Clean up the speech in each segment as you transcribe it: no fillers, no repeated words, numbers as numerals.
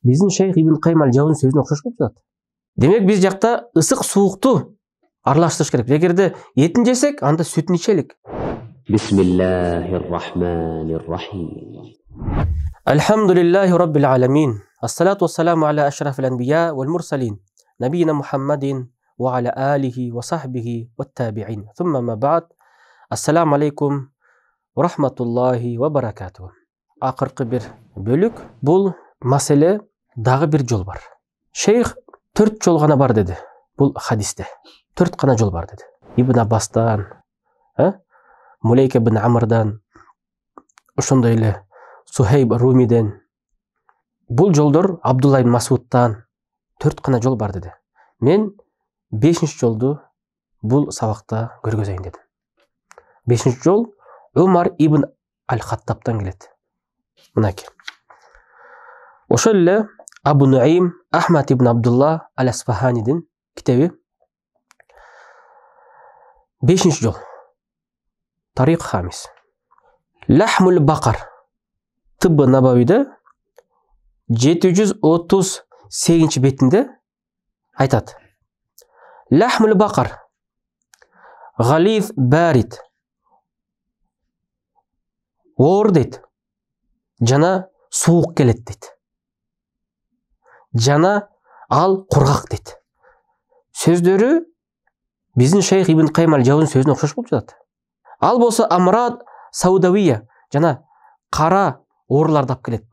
Биздин шейх Ибн Кайым аль-Жаузи сөзүнө окшош болуп жатат. Демек биз жакта ысык суукту аралаштырыш керек. Эгерде этин жесек, анда сүтүн ичелик. Бисмиллахир-рахманир-рахим. Алхамдулиллахи раббил аламин. Ассалату вассаламу аля ашрафил анбия вал мурсалин. Набийина Мухаммадин ва аля алихи ва сахбихи ват табиин. Thumma ма ба'д. Ассаламу алейкум ва рахматуллахи ва баракатуху. Акыркы бир бөлүк бул маселе дагы бир жол бар. Шейх 4 жол гана бар деди. Бул хадисте 4 гана жол бар деди. Ибн Аббастан, Мулейка ибн Амрдан, ошондой эле Сухейб Румиден. Бул жолдор Абдулла ибн Масудтан 4 гана жол бар деди. Мен 5-нчи жолду бул сабакта көргөзөйүн дедим. 5-нчи жол Умар ибн аль-Хаттабтан келет. Мынакей. Ошол эле Абу Нуайм Ахмад ибн Абдулла аль-Асфаханидин китеби. 5-нчи жол. Тарик хамис. Лахмул бакар. Тибби Набавиде 738 бетинде айтат. Лахмул бакар галиф барид. Оор дейт. Жана суук келет дейт. Жана ал кургак дейт. Сөздөрү биздин шейх Ибн Кайым аль-Жаузи сөзүнө окшош болуп жатат. Ал болсо амрад саудавия жана кара ооруларды алып келет.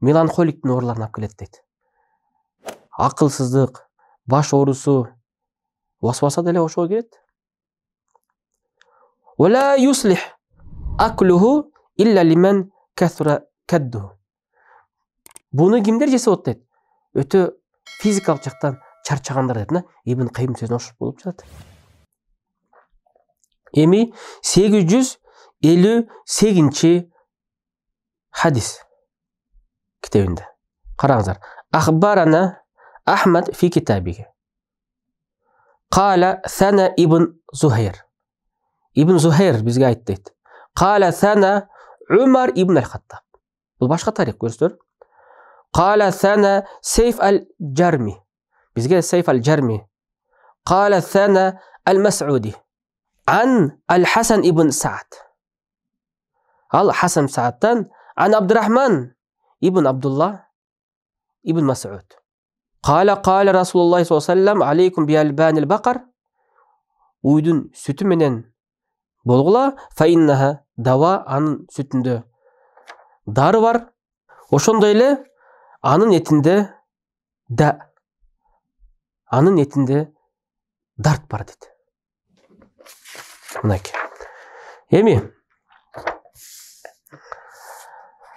Меланхоликтин ооруларын алып келет дейт. Акылсыздык, баш оорусу, васваса деле ошого келет. Вала юслих аклуху илля лиман касра кадду. Буну кимдер жесе болот дейт? Өтө физикалык жактан чарчагандар дейт. Ибн Кайым сөзүнө окшош болуп жатат. Эми 858-чи хадис китебинде. Караңыздар. Ахбарана Ахмад фи китабиги. Кала сана ибн Зухайр. Ибн Зухайр бизге айтты дейт. Кала сана Умар ибн аль-Хаттаб. Бул башка тарих көрсөтөр. Кала сана Сейф аль-Жарми. Бизге Сейф аль-Жарми. Кала сана аль-Мас'уди. Ан аль-Хасан ибн Саад. Ал Хасан Саадтан ан Абдурахман ибн Абдулла ибн Мас'уд. Кала Расулуллах саллаллаху алейхи ва саллям алейкум би албанил бакар. Уйдун сүтү менен болгула, фа иннаха дава, анын сүтүндө дары бар. Ошондой эле анын этинде дарт бар дейт. Мынакей. Эми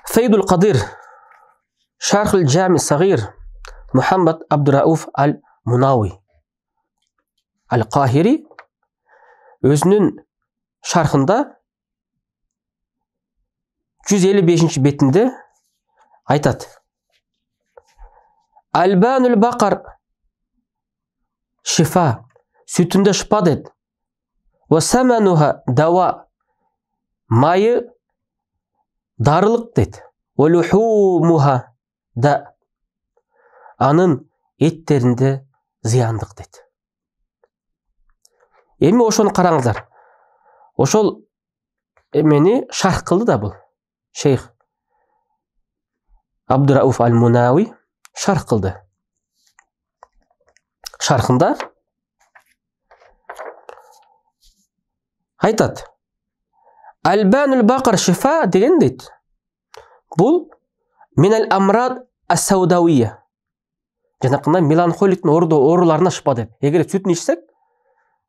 Фейдул Кадир Шарх аль-Джами сагир Мухаммад Абдурауф аль-Мунауи аль-Кахири өзүнүн шархында 155-чи бетинде айтат. Албанул бакар шифа, сүтүндө шифа дейт. Ва самануха дава, майы дарылык дейт. Ва лухумуха да, анын эттеринде зыяндык дейт. Эми ошону караңыздар. Ошол эмени шарх кылды да бул шейх Абдурауф аль-Мунауи шарх кылды. Шархында айтат. Албанул бакар шифа деген дейт. Бул минал амрад ас-саудавия. Жанакында меланхоликтин ооруларына шифа дейт. Эгер сүтүн ичсек,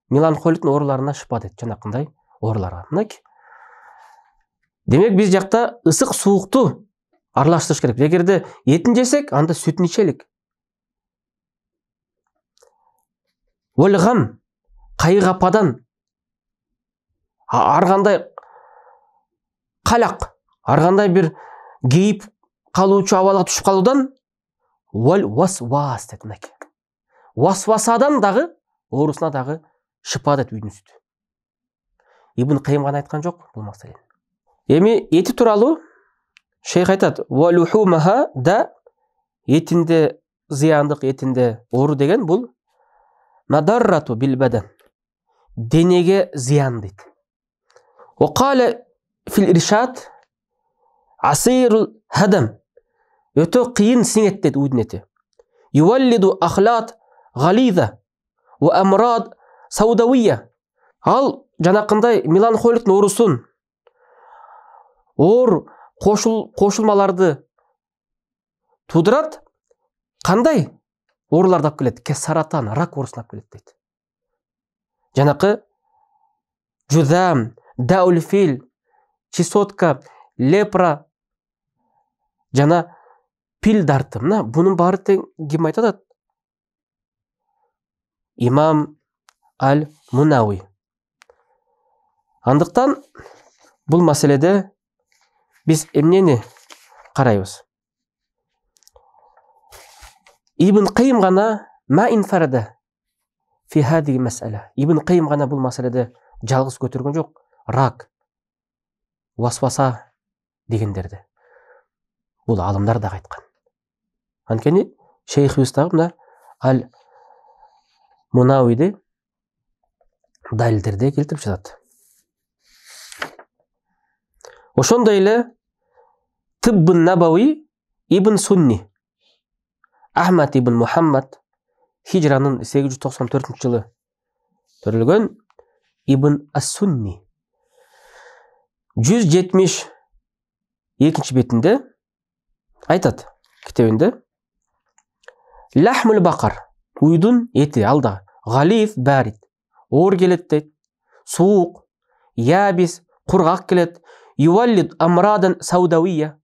меланхоликтин ооруларына шифа дейт. Жанакындай ооруларга. Мынакей. Демек биз жакта ысык суукту аралаштырыш керек. Эгерде этин жесек, анда сүтүн ичелик. Валгам, кайгападан, аргандай калак, аргандай бир кейип калуучу абалга түшүп калуудан вал васвас дейт. Мынакей. Васвасадан дагы, оорусуна дагы шифа дейт үйдүн сүтү. Ибн Кайым гана айткан жок бул маселени. Эми эти тууралуу шейх айтат. Ва лухумаха да етінде зияндық, етінде ору деген бұл надаррату бил бадан, денеге зиян дейді. Оқале фил иршад асирул хадам, өте қиын сіңет дейді удың еті. Юваллиду ахлат ғалида ва амрад саудауия. Ал жанақындай меланхоликтің орусын, ор қошылмаларды тудырат. Қандай орларды алып келеді? Кесаратан, рак орусын алып келеді дейді. Жанақы жүзам, даулфил, чесотка, лепра, жана пил дарты. Мына бұның бары кім айтады? Имам Аль-Мунауи. Андықтан бұл мәселеде біз емнені қарайбыз? Ибн Қайым ғана ма инфарада фи хадиги мәсәлә. Ибн Қайым ғана бұл мәселеде жалғыз көтерген жоқ. Рак, васваса дегендерді бұл алымдар да айтқан. Анкені шейх Юстағымда Аль-Мунауиде дәлелдерде келтіріп жатады. Ошондайлы Тиббун Набауи Ибн Сунни Ахмад ибн Мухаммад хижраның 894 жылы төрілген Ибн Ас-Сунни 172 бетінде айтады кітебінде: Лахмул бақар, уйдун еті алда, ғалиф бәрид, ор келет дейді, суық, ябис, құрғақ келет, юваллид амрадан саудауия,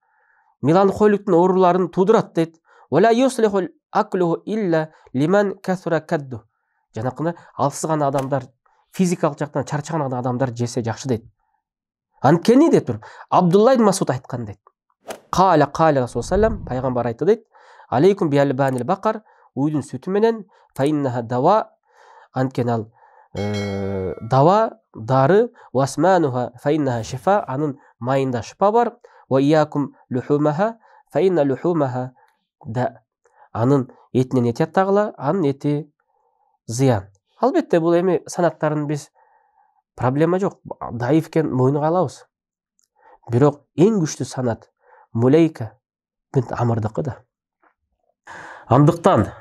меланхоликтің оруларын тудырат дейді. Вала юслихул аклуху илля лиман касура кадду. Жанақыны алсыз ғана адамдар, физикалық жақтан чарчаған адамдар жесе жақсы дейді. Анкені де тұр. Абдулла ибн Масуд айтқан дейді. Қала Расул саллам, пайғамбар айтты дейді: Алейкум биалбанил бақар, уйдың сүті менен, фаиннаха дава, анкен ал дава, дары, васмануха фаиннаха шифа, анын майында шипа бар, ва иякум люхумаха, фаинна люхумаха да, анын етінен ет тағыла, анын еті зиян. Албетте бұл эми санаттарын біз проблема жоқ, даифкен мойынға алабыз. Бирок ең күшті санат Мулейка бинт Амрдыкы да. Андықтан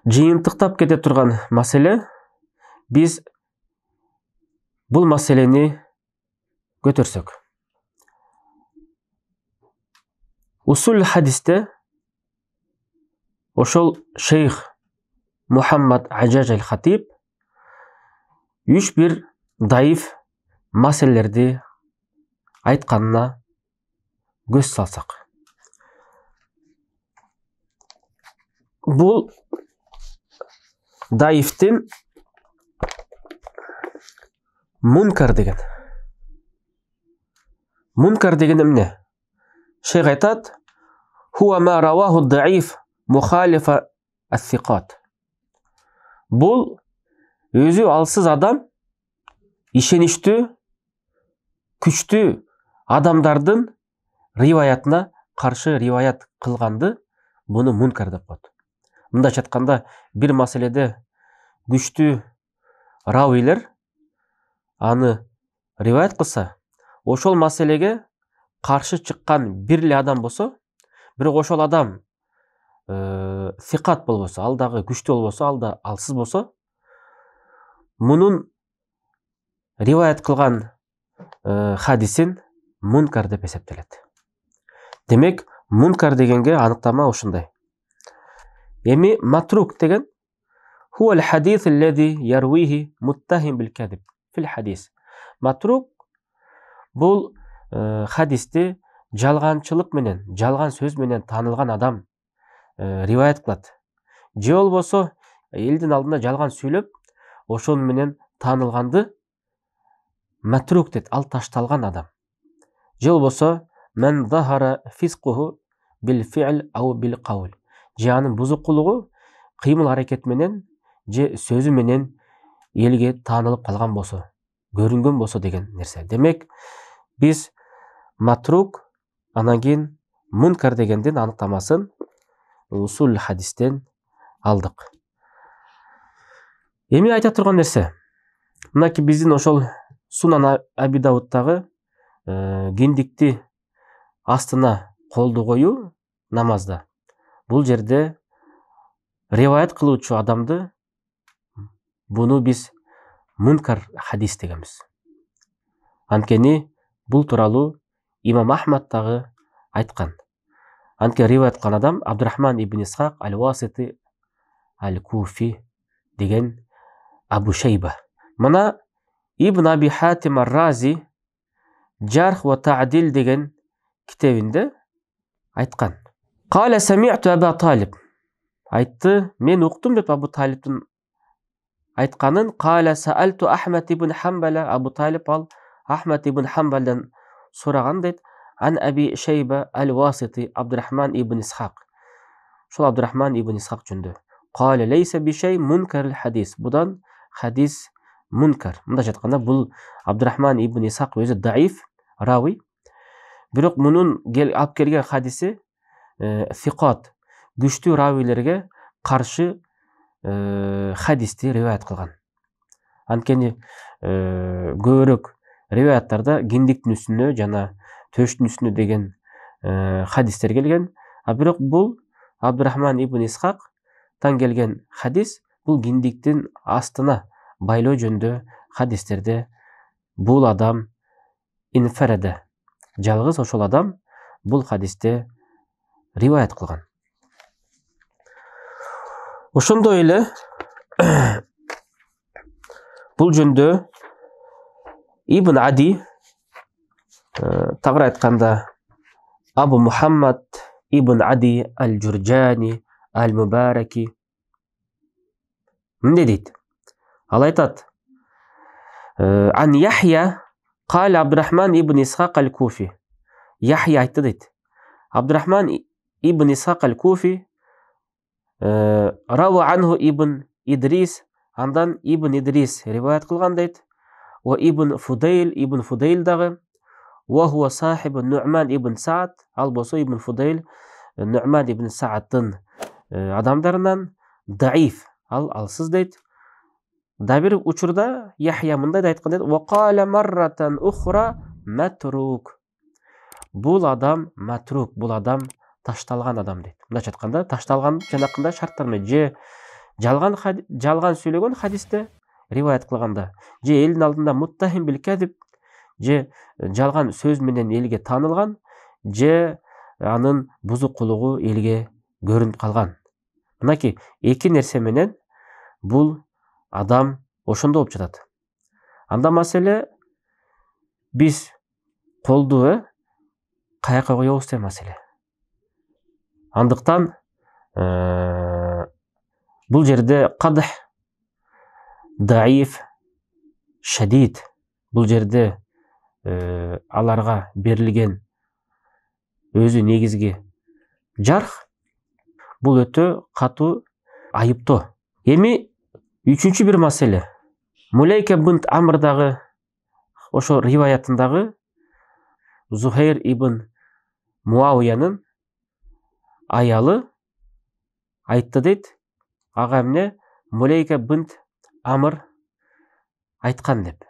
жиынтықтап кете тұрған мәселе, біз бұл мәселені көтерсек. Усул хадисте ошол шейх Мухаммад Ажаж аль-Хатиб үш бір даиф мәселелерді айтқанына көз салсақ. Бұл даифтен мункар деген. Мункар деген эмне? Шейх айтады: Хуа ма раваху даиф мухалифа ас-сиқат. Бұл өзі алсыз адам ишенішті, күшті адамдардың риваятына қаршы риваят қылғанды, бұны мункар деп қойды. Мында жатқанда бір мәселеде күшті рауилер аны риваят қылса, ошол мәселеге қаршы шыққан бірлі адам болса, бірақ ошол адам сиқат болса, алдағы күшті болса, алда алсыз болса, мұның риваят қылған хадисин мункар деп есептеледі. Демек, мункар дегенге анықтама ушундай. Эми матрук деген хуа al-хадис аллази ярвихи муттахим бил-кадиб фил хадис. Матрук бұл хадисте жалғаншылық менен, жалған сөз менен танылған адам риваят кылат. Же ол болсо элдин алдында жалған сүйлөп, ошол менен танылганды матрук дейт, ал ташталган адам. Же ол болсо мен захара фисқуху бил фи'л ау бил қаул. Же анын бузукулугу кыймыл аракет менен, же сөзү менен элге танылып калган болсо, көрүнгөн болсо деген нерсе. Демек, биз матрук, анан кийин мункар дегендин аныктамасын усул хадистен алдык. Эми айта турган нерсе, мынакей биздин ошол Сунан Аби Дауттагы киндикти астына колду коюу намазда. Бул жерде риваят кылуучу адамды буну биз мункар хадис дегенбиз. Анткени бул тууралуу имам Ахмад дагы айткан. Анткени риваят кылган адам Абдурахман ибн Исхак аль-Васити аль-Куфи деген Абу Шейба. Мына Ибн Аби Хатим ар-Рази Жарх ва Та'дил деген китебинде айткан. Кала сами'ту Аба Талиб. Айтты, мен уктум деп Абу Талибтин айтканын. Кала саалту Ахмад ибн Хамбала. Абу Талиб ал Ахмад ибн Хамбалдан сураган дейт. Ан Аби Шейба аль-Васити Абдурахман ибн Исхак. Шул Абдурахман ибн Исхак жөнүндө. Кала лейса бишей мункар хадис. Будан хадис мункар. Мында жатканда бул Абдурахман ибн Исхак өзү даиф рави. Бирок мунун алып келген хадиси сикат, күчтүү равилерге каршы хадисти риваят кылган. Анткени көбүрөөк риваяттарда киндиктин үстүнө жана төштүн үстүнө деген хадистер келген. А бирок бул Абдурахман ибн Исхактан келген хадис бул киндиктин астына байлоо жөнүндө хадистерде бул адам инфараде, жалгыз ошол адам бул хадисте риваят кылган. Ошондой эле бул жөнүндө Ибн Ади тагыраак айтканда Абу Мухаммад Ибн Ади аль-Журжани аль-Мубараки мындай дейт. Ал айтат: Ан Яхья кал Абдурахман ибн Исхак аль-Куфи. Яхья айтты дейт. Абдурахман ибн Исхак аль-Куфи рава анху ибн Идрис, андан ибн Идрис риваят кылган дейт. Ва ибн Фудейл дагы. Ва хуа сахиб Ну'ман ибн Саад. Ал болсо ибн Фудейл Ну'ман ибн Саадтын адамдарынан даиф, ал алсыз дейт. Да бир учурда Яхья мындай айткан дейт: "Ва кала марратан ухра матрук." Бул адам матрук, бул адам ташталган адам дейт. Мындайча айтканда, ташталган жанакындай шарттар менен же жалган сүйлөгөн хадисте риваят кылганда, же элдин алдында муттахим бил кадиб, же жалган сөз менен элге таанылган, же анын бузук кулугу элге көрүнүп калган. Мынакей эки нерсе менен бул адам ошондо болуп жатат. Анда маселе биз колду каяка коебуз деген маселе. Андыктан бул жерде кадх, даиф, шадид, бул жерде аларга берилген өзү негизги жарх, бул өтө катуу айыптоо. Эми үчүнчү бир маселе. Мулейка бинт Амр дагы ошо риваятындагы Зухайр ибн Муавиянын аялы айтты дейт. Ага эмне Мулейка бинт Амр айткан деп.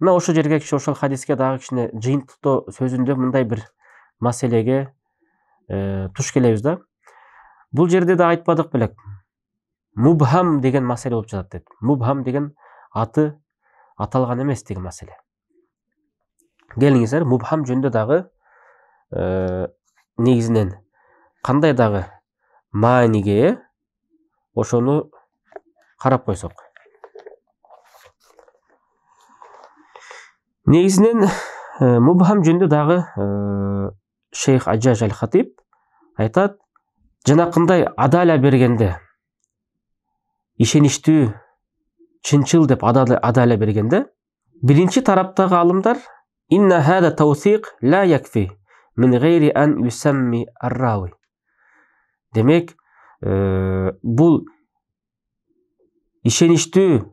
Мына ошол жерге ошол хадиске дагы кичине жыйынтыктоо сөзүндө мындай бир маселеге туш келебиз да. Бул жерде да айтпадык белек. Мубхам деген маселе болуп жатат дейт. Мубхам деген аты аталган эмес деген маселе. Келиңиздер, мубхам жөнүндө дагы негизинен кандай дагы мааниге ошону карап койсок. Негизинен мубхам жөнүндө дагы Шейх Аджаж аль-Хатиб айтат: жанакындай адала бергенде, ишеничтүү, чынчыл деп адала бергенде, биринчи тараптагы алымдар инна хада таусиq ла якфи мин гайри ан юсамми ар-рави. Демек, бул ишеничтүү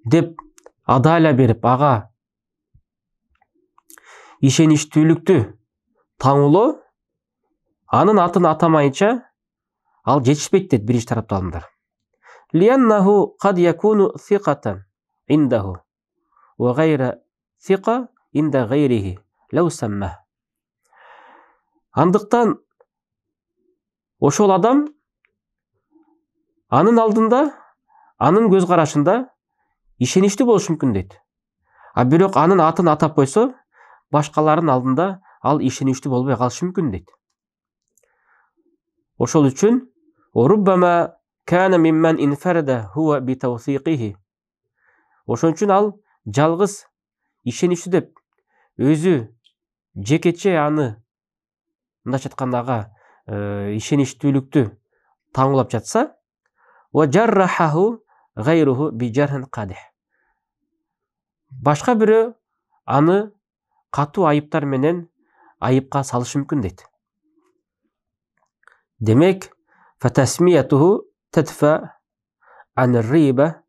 деп адала берип, ага ишеничтүүлүктү таңылоо, анын атын атамайынча ал жетишпейт дейт биринчи тараптуу алымдар. Лианнаху кад якуну сикатан индаху ва гайра сика инда гайрихи лау самма. Андыктан ошол адам анын алдында, анын көз карашында ишеничтүү болушу мүмкүн дейт. А бирок анын атын атап койсо, башкалардын алдында ал ишеничтүү болбой калышы мүмкүн дейт. Ошол үчүн руббама кана мимман инфарада хуа битавсиқихи. Ошон үчүн ал жалгыз ишеничтүү деп өзү жекече аны мындайча айтканда ага ишеничтүүлүктү таңуулап жатса, ва жаррахаху гайруху bijархин qadih. Башка бирөө аны катуу айыптар менен айыпка салышы мүмкүн дейт. Демек, фатасмиятуху тадфа ан риба,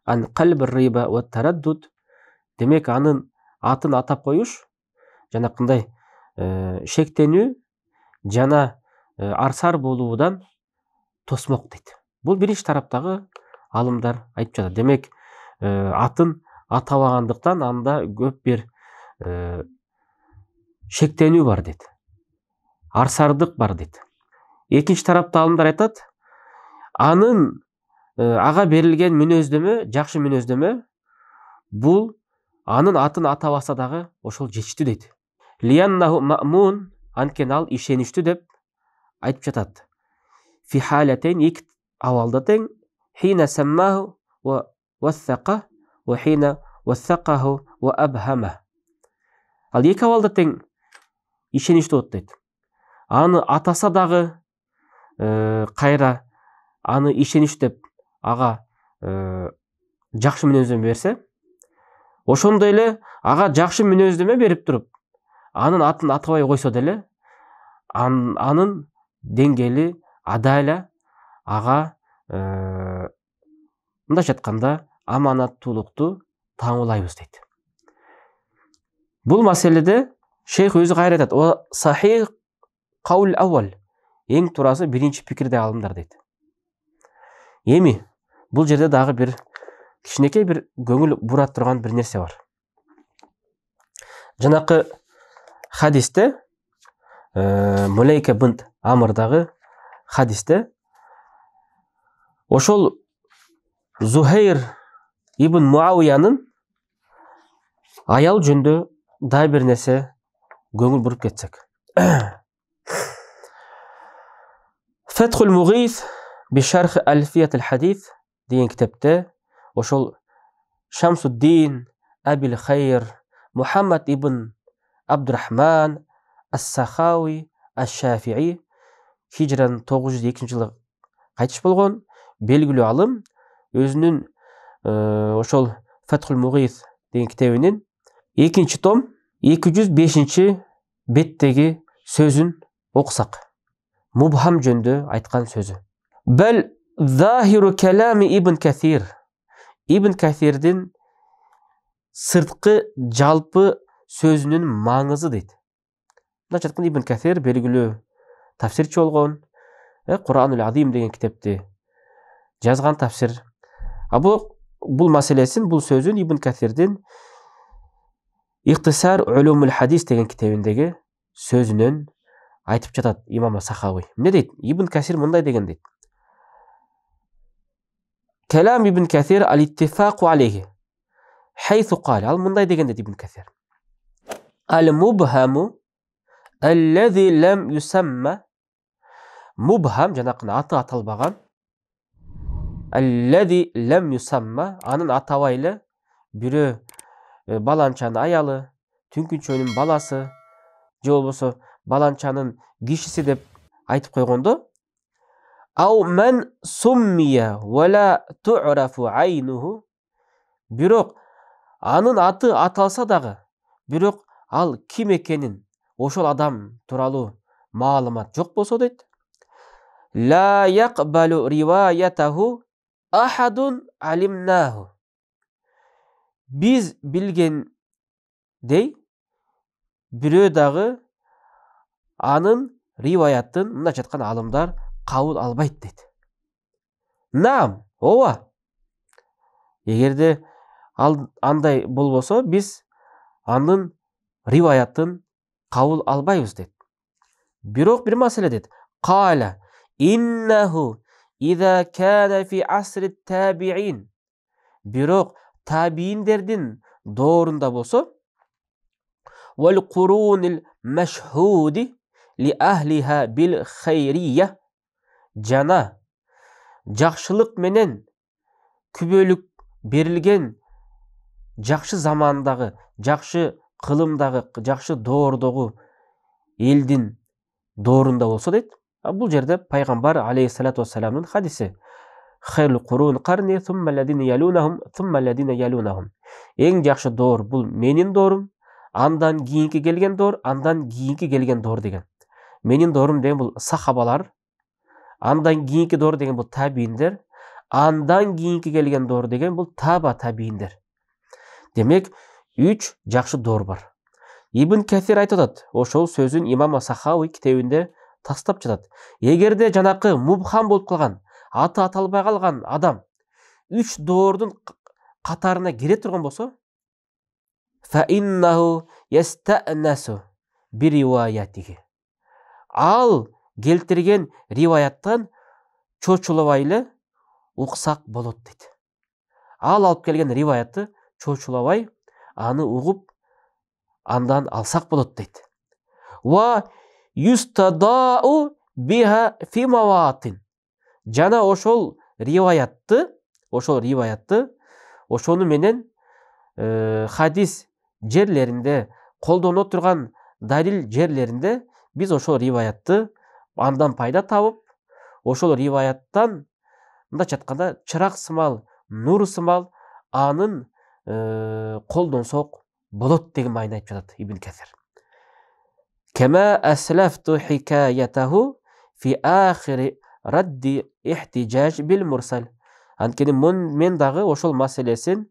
ан калб риба ва тараддуд. Демек, анын атын атап коюш жанакындай шектенүү жана арсар болуудан тосмок дейт. Бул биринчи тараптагы алымдар айтып жатат. Демек, атын атабагандыктан анда көп бир шектенүү бар дейт. Арсардык бар дейт. Экинчи тарапта алымдар айтат, анын ага берилген мүнөздөмө, жакшы мүнөздөмө, бул анын атын атабаса дагы ошол жетиштүү дейт. Лианнаху маъмун, анткени ал ишеничтүү деп айтып жатат. Фи халатейн, эки абалда тең, хина саммаху ва вассақа ва хина вассақаху ва абхама. Ал эки абалда тең ишеничтүү болот дейт. Аны атаса дагы кайра аны ишеничтүү деп ага жакшы мүнөздөмө берсе, ошондой эле ага жакшы мүнөздөмө берип туруп, анын атын атабай койсо деле, анын деңгээли адайла ага мындайча айтканда аманаттуулукту таңуулайбыз дейт. Бул маселеде шейх өзү кайра айтат, "Ва сахих каул аввал", эң туурасы биринчи пикирде алымдар дейт. Эми бул жерде дагы бир кичинекей бир көңүл бура турган бир нерсе бар. Жанакы хадисте, Мулейка бинт Амрдагы хадисте, ошол Зухейр ибн Муавиянын аял жөнүндө дагы бир нерсе көңүл буруп кетсек. Фатхул Мугис би шарх Альфият аль-Хадис деген китепте ошол Шамсуддин Абил Хайр Мухаммад ибн Абдурахман ас-Сахауи аш-Шафии хижран 902-жылы кайтыш болгон белгилүү алым өзүнүн ошол Фатхул Мугис деген китебинин 2-том 205 беттеги сөзүн окусак. Мубхам жөнүндө айткан сөзү. Бел захиру калами Ибн Касир. Ибн Касирдин сырткы жалпы сөзүнүн маңызы дейт. Мындайча айтканда Ибн Касир белгилүү тафсирчи болгон, Куранул Азим деген китепти жазган тафсир. А бул маселесин, бул сөзүн Ибн Касирдин Ихтисар улумул хадис деген китебиндеги сөзүнөн айтып жатат имам Сахауи. Эмне дейт? Ибн Касир мындай деген дейт. Калам Ибн Касир ал-иттифаку алейхи. Хайсу кал. Ал мындай деген дейт Ибн Касир. Ал-мубхаму аллази лам юсамма. Мубхам жанакы аты аталбаган. Аллази лам юсамма, анын атабай эле бирөө баланчанын аялы, түнкүнчөнүн баласы, же болбосо баланчанын кишиси деп айтып койгондо, ау мен суммия вала ту'рафу айнуху, бирок анын аты аталса дагы, бирок ал ким экенин, ошол адам тууралуу маалымат жок болсо дейт, ла якбалу риваятаху ахадун алимнаху. Биз билгендей бирөө дагы анын риваятын, мындайча айтканда алымдар кабыл албайт дейт. Наам, ооба. Эгерде андай болбосо, биз анын риваятын кабыл албайбыз дейт. Бирок бир маселе дейт. Каля иннаху иза кана фи асри табиин. Бирок табииндердин доорунда болсо, вал курунил машхуди ли ахлиха бил хайрия, жана жакшылык менен күбөлүк берилген жакшы замандагы, жакшы кылымдагы, жакшы доордогу элдин доорунда болсо дейт. Бул жерде пайгамбар алейхиссалату вассаламдын хадиси. Хайрул курун карни сумма ладина ялунахум сумма ладина ялунахум. Эң жакшы доор бул менин доорум, андан кийинки келген доор, андан кийинки келген доор деген. Менин доорум деген бул сахабалар, андан кийинки доор деген бул табииндер, андан кийинки келген доор деген бул таба табииндер. Демек, 3 жакшы доор бар. Ибн Касир айтып атат, ошол сөзүн имам Сахауи китебинде тастап жатат. Эгерде жанакы мубхам болуп калган, аты аталбай калган адам 3 доордун катарына кире турган болсо, фа иннаху ястанасу би риваятихи. Ал келтирген риваяттан чочулабай эле уксак болот дейт. Ал алып келген риваятты чочулабай аны угуп андан алсак болот дейт. Ва юстадау биха фи маватин. Жана ошол риваятты, ошону менен хадис жерлеринде, колдоно турган далил жерлеринде биз ошол риваятты андан пайда табып, ошол риваяттан мындайча айтканда чырак сымал, нур сымал анын колдонсок болот деген маани айтып жатат Ибн Касир. Кама аслафту хикаятаху фи ахири радди ихтижаж бил мурсал. Анткени мен дагы ошол маселесин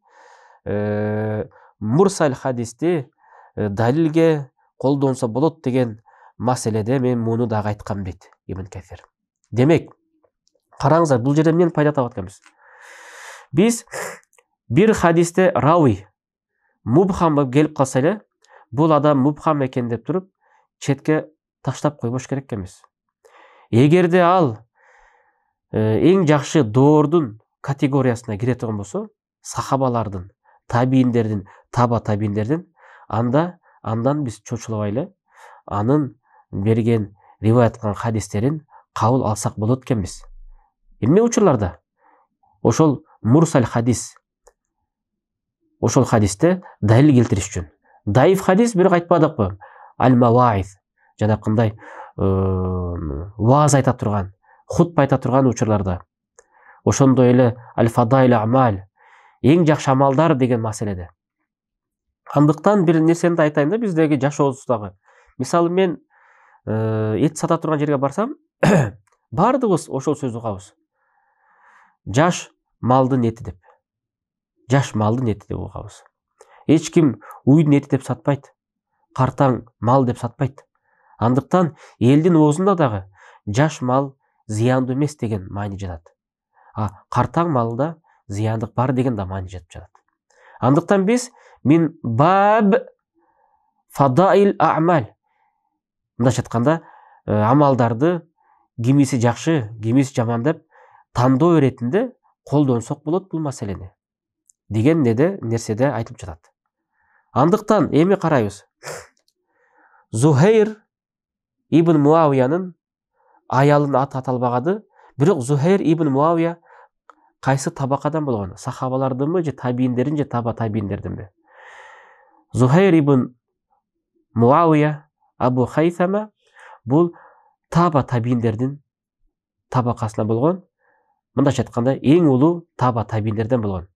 мурсал хадисти далилге колдонсо болот деген маселеде мен муну дагы айткам дейт Ибн Касир. Демек, караңыздар, бул жерде эмнени пайда таап атканбыз? Биз бир хадисте рауи мубхам болуп келип калса эле, бул адам мубхам экен деп туруп четке таштап койбош керек эмес. Эгерде ал эң жакшы доордун категориясына кире турган болсо, сахабалардын, табииндердин, таба табииндердин, андан биз чочулабай эле анын берген риваят кылган хадистерин кабыл алсак болот экенбиз. Эмне учурларда ошол мурсал хадис, ошол хадисте далил келтириш үчүн. Даиф хадис бирок айтпадыкпы? Аль-Маваиз, жанакындай вааз айта турган, хутба айта турган учурларда. Ошондой эле аль-Фадаил амал, эң жакшы амалдар деген маселеде. Андыктан бир нерсени айтайын да, биздеги жашообуздагы. Мисалы мен эт сата турган жерге барсам, бардыгыбыз ошол сөздү угабыз. Жаш малдын эти деп. Жаш малдын эти деп угабыз. Эч ким уйдун эти деп сатпайт. Картаң мал деп сатпайт. Андыктан элдин оозунда дагы жаш мал зыяндуу эмес деген маани жатат. Картаң малда зыяндык бар деген да маани жатып жатат. Андыктан биз мин баб фадаил а'мал, мындайча айтканда амалдарды кимиси жакшы, кимиси жаман деп тандоо иретинде колдонсок болот бул маселени деген нерседе айтылып жатат. Андыктан эми карайбыз. Зухайр ибн Муавиянын аялын аты аталбагады, бирок Зухайр ибн Муавия кайсы табакадан болгон? Сахабалардынбы же табииндердин же таба табииндердинби? Зухайр ибн Муавия Абу Хайсама бул таба табииндердин табакасына болгон, мындайча айтканда эң улуу таба табииндерден болгон.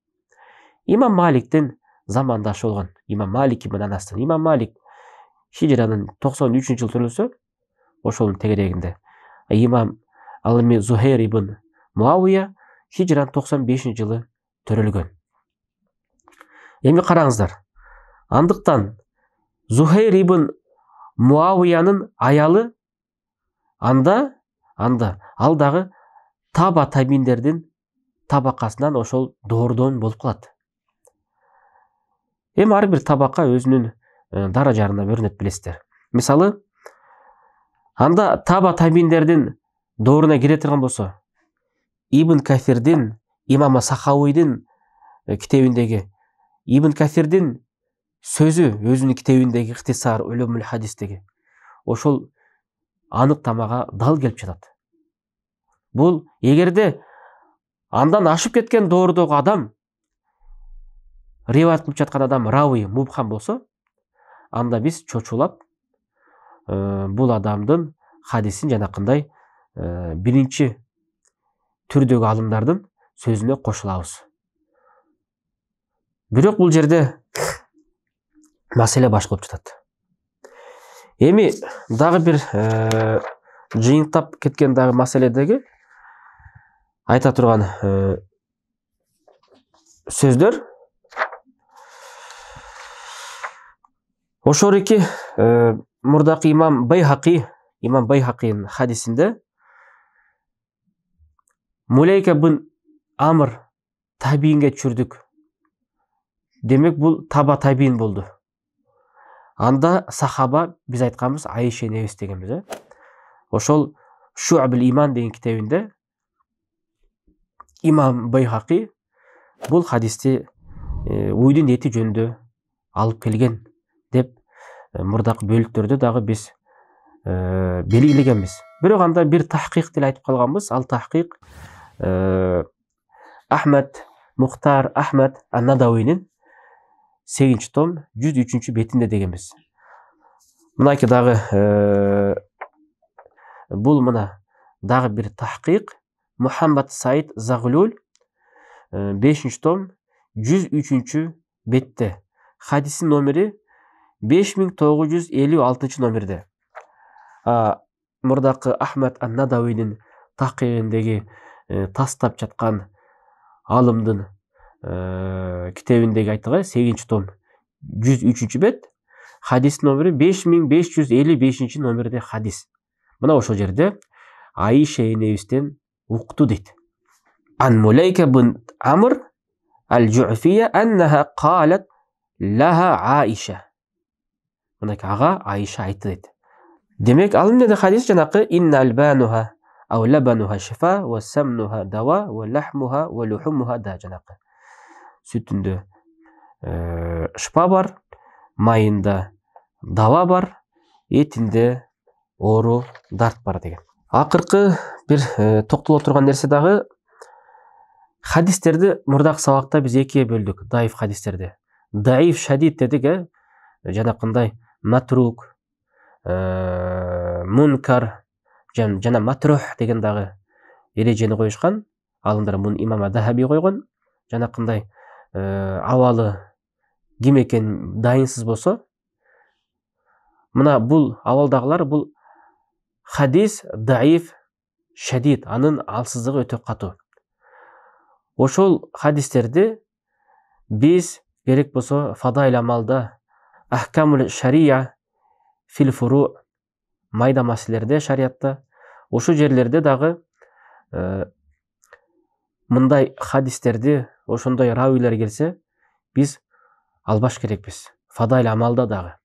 Имам Маликтин замандашы болгон. Имам Малик ибн Анастын. Имам Малик хижранын 93-жылы төрөлсө, ошонун тегерегинде. Имам Зухайр ибн Муавия хижранын 95-жылы төрөлгөн. Эми караңыздар. Андыктан Зухайр ибн Муавиянын аялы анда анда ал дагы таба табиндердин табакасынан ошол доордон болуп калат. Эми ар бир табака өзүнүн даражарына бөлүнөт билесиздер. Мисалы, анда таба табиндердин дооруна кире турган болсо, Ибн Касирдин, имама Сахауийдин китебиндеги, Ибн Касирдин сөзү өзүнүн китебиндеги ихтисар улумул хадистеги ошол аныктамага дал келип жатат. Бул эгерде андан ашып кеткен доордогу адам, риваят кылып жаткан адам рауи мубхам болсо, анда биз чочулап бул адамдын хадисин жанакындай биринчи түрдөгү алымдардын сөзүнө кошулабыз. Бирок бул жерде маселе башка болуп жатат. Эми дагы бир жыйынтап кеткен дагы маселедеги айта турган сөздөр ошорики мурдакы имам Байхақинин хадисинде Мулейка бин Амр табиинге түшүрдүк. Демек бул таба табиин болду. Анда сахаба биз айтканбыз Айша энебиз дегенбиз. Ошол Шу'абул Иман деген китебинде имам Байхақи бул хадисти уйдун эти жөнүндө алып келген деп мурдакы бөлүктөрдө дагы биз белгилегенбиз. Бирок анда бир тахкик деле айтып калганбыз. Ал тахкик Ахмад Мухтар Ахмад ан-Надавинин 8 том 103 бетинде дегенбиз. Мынайки дагы бул мына дагы бир тахкик Мухаммад Саид Загулул 5 том 103 бетте. Хадисин номери 5956 номерде. Мурдакы Ахмад ан-Надавинин тахкигиндеги тастап жаткан алымдын китебиндеги айтыгы 8 том 103 бет, хадис номери 5555 номерде хадис. Мына ошол жерде Айша энебизден укту дейт. Ан Мулейка бин Амр аль-Жу'фия аннаха қалат лаха Айша. Мынайки ага Айша айтты дейт. Демек ал эмнеде хадис жанакы инна албануха ау лабануха шифа ва самнуха дава ва лахмуха ва лухумуха да жанакы. Сүтүндө шыпа бар, майында дава бар, этинде оору дарт бар деген. Акыркы бир токтоло турган нерсе дагы хадистерди мурдакы сабакта биз экиге бөлдүк. Даиф хадистерди. Даиф шадид дедик, жанакындай матрук, мункар, жана матрух деген дагы эрежени коюшкан. Алындар мун имам Дахаби койгон. Жанакындай абалы ким экен дайынсыз болсо, мына бул абалдагылар бул хадис даиф шадид, анын алсыздыгы өтө катуу. Ошол хадистерди биз керек болсо фадаил амалда, ахкамул шария фил фуру, майда маселелерде шариятта, ошол жерлерде дагы мындай хадистерди, ошондой равилер келсе, биз албаш керекпиз. Фадаил амалда дагы.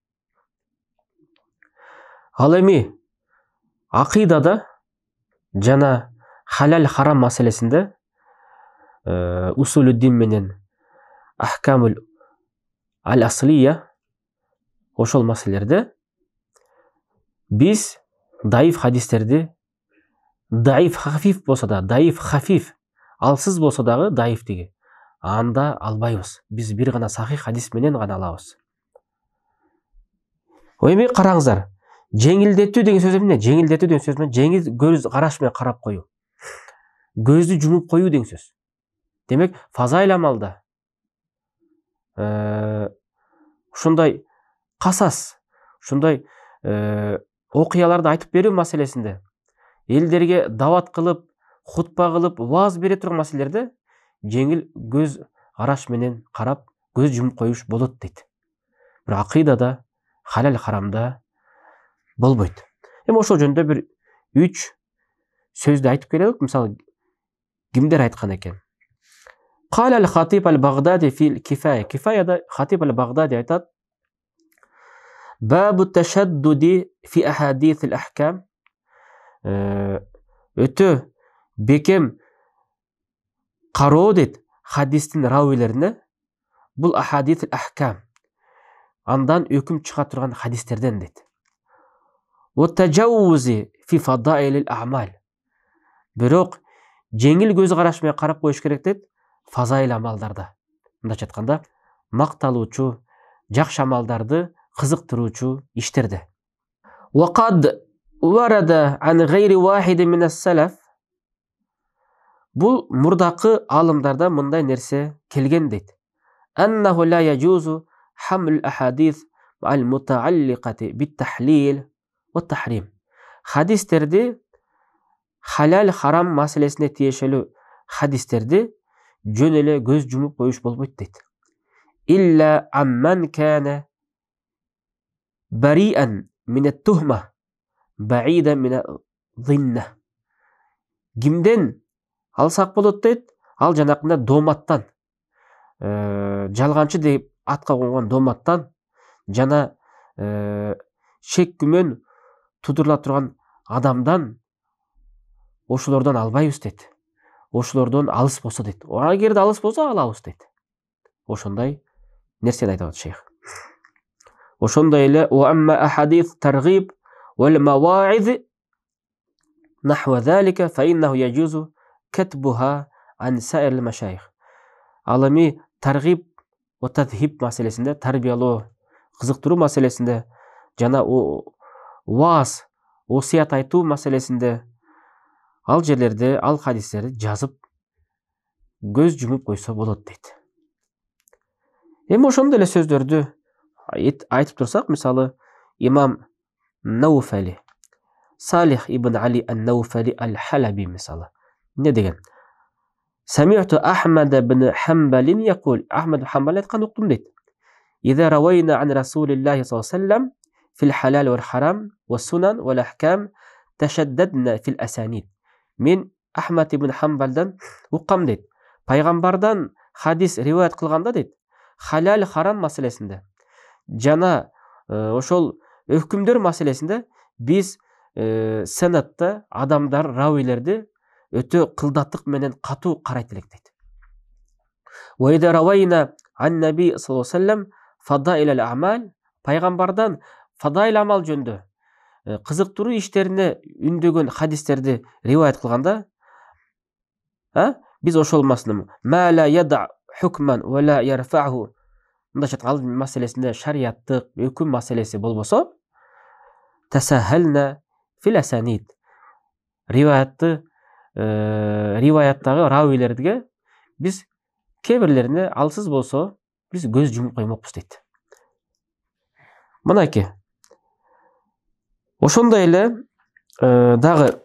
Ал эми акыйдада жана халал харам маселесинде усулуддин менен ахкамул аль-аслия ошол маселелерде биз даиф хадистерди, даиф хафиф болсо да, даиф хафиф алсыз болсо дагы даифтиги анда албайбыз. Биз бир гана сахих хадис менен гана алабыз. Эми караңыздар, жеңилдетүү деген сөз эмне? Жеңилдетүү деген сөз менен жеңил көз караш менен карап коюу, көздү жумуп коюу деген сөз. Демек фазаил амалда ушундай касас, ушундай окуяларды айтып берүү маселесинде, элдерге дават кылып, хутба кылып, вааз бере турган маселелерде жеңил көз караш менен карап, көз жумуп коюш болот дейт. Бирок акыйдада, халал харамда болбойт. Эми ошол жөнүндө бир 3 сөздү айтып келелик. Мисалы, кимдер айткан экен? Кала ал-Хатиб ал-Багдади фил Кифая. Кифаяда Хатиб ал-Багдади айтат: Бабу ташаддуди фи ахадис ал-ахкам. Өтө бекем кароо дейт хадистин равилерине. Бул ахадис ал-ахкам. Андан өкүм чыга турган хадистерден дейт. Ва тажавузи фи фадаил ал-а'мал. Бирок жеңил көз караш менен карап коюш керек дейт фазаил амалдарда. Мындайча айтканда, макталуучу, жакшы амалдарды кызыктыруучу иштерде. Ва кад варада ан гайри вахид мин ас-салаф. Бул мурдакы алымдарда мындай нерсе келген дейт. Аннаху ла яжузу хамл ахадис ал-мутаалликати бит-тахлил ва тахрим. Хадистерди халал харам маселесине тиешелүү хадистерди жөн эле көз жумуп коюш болбойт дейт. Илля амман кана бариан мин ат-тухма баида мин ад-динна. Кимден алсак болот дейт? Ал жанакында доматтан, жалганчы деп атка койгон доматтан жана шек күмөн тудурула турган адамдан, ошолордон албайбыз дейт. Ошолордон алыс болсо дейт. Эгерде алыс болсо алабыз дейт. Ошондой нерсени айтат шейх. Ошондой эле ва амма ахадис таргиб вал маваиз нахва залика фа иннаху яжузу катбуха ан саир ал-машайх. Ал эми таргиб ва тазхиб маселесинде, тарбиялоо, кызыктыруу маселесинде жана ваас, осият айтуу маселесинде ал жерлерде, ал хадистерди жазып көз жумуп койсо болот дейт. Эми ошондой эле сөздөрдү айтып турсак, мисалы, имам Науфали, Салих ибн Али ан-Науфали ал-Халаби мисалы, не деген? Сами'ту Ахмад ибн Хамбалин якул, Ахмад ибн Хамбал айткан уктум дейт. Иза равайна ан Расулиллахи саллаллаху алейхи ва саллям фил халал вал харам ва сунан вал ахкам ташаддадна фил асанид. Мен Ахмад ибн Хамбалдан уккам дейт. Пайгамбардан хадис риваят кылганда дейт, халал харам маселесинде жана ошол өкүмдөр маселесинде биз санатта адамдар, равилерди өтө кылдаттык менен катуу карайт элек дейт. Ва иза равайна ан наби саллаллаху алейхи ва саллям фадаил ал-а'мал, пайгамбардан фадаил амал жөнүндө кызыктыруу иштерине үндөгөн хадистерди риваят кылганда, биз ошол ма ла яда хукман ва ла ярфаху, мындайча айтканда, ал маселесинде шариаттык өкүм маселеси болбосо, тасахална фил асанид, риваяттагы равилерге биз кээ бирлерине алсыз болсо биз көз жумуп коймокпуз дейт. Мынакей. Ошондой эле дагы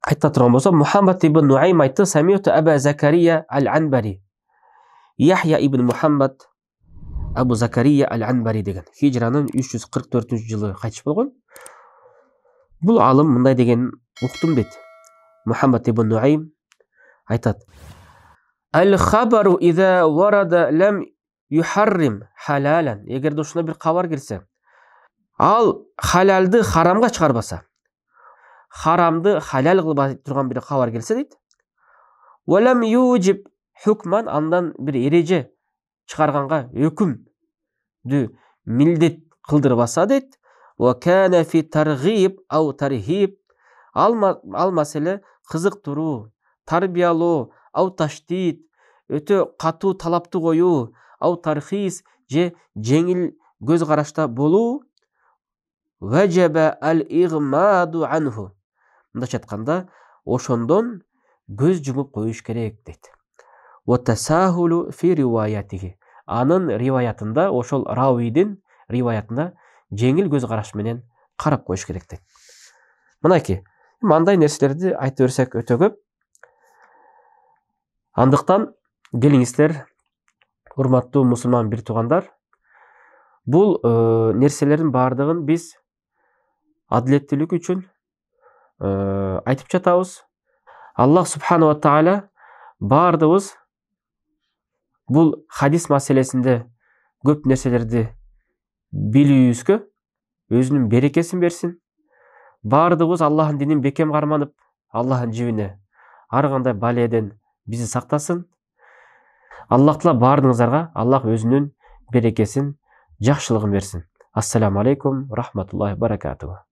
айта турган болсо, Мухаммад ибн Нуайм айтты: Сами'ту Аба Закария ал-Анбари, Яхья ибн Мухаммад Абу Закария ал-Анбари деген, хижранын 344-жылы кайтыш болгон. Бул алым мындай деген уктум дейт. Мухаммад ибн Нуайм айтат: Ал-хабару иза варада лам юхаррим халалан. Эгерде ушуна бир кабар келсе, ал халалды харамга чыгарбаса, харамды халал кылбай турган бир кабар келсе дейт. Ва лам южиб хукман, андан бир эреже чыгарганга, өкүмдү милдет кылдырбаса дейт. Ва кана фи таргиб ау тархиб, ал маселе кызыктыруу, тарбиялоо, ау таштид, өтө катуу талапты коюу, ау тархис же жеңил көз карашта болуу, ваджаба ал-игмаду анху, мындайча айтканда, ошондон көз жумуп коюш керек дейт. Ва тасахулу фи риваятихи, анын риваятында, ошол равидин риваятында жеңил көз караш менен карап коюш керек дейт. Мынакей, мындай нерселерди айтып берсек өтө көп. Андыктан келиңиздер, урматтуу мусулман бир туугандар, бул нерселердин баардыгын биз адилеттүүлүк үчүн, айтып жатабыз. Аллах субханала тағала бардығыз бұл хадис мәселесінде көп нәрселерді білуімізге өзінің берекесін берсін. Бардығыз Аллахын дінін бекем қарманып, Аллахын жібіне ар қандай баледен bizi сақтасын. Аллах тағала бардыңыздарға Аллах өзінің берекесін, жақсылығын берсін. Ассаламу алейкум рахматуллахи баракатуху.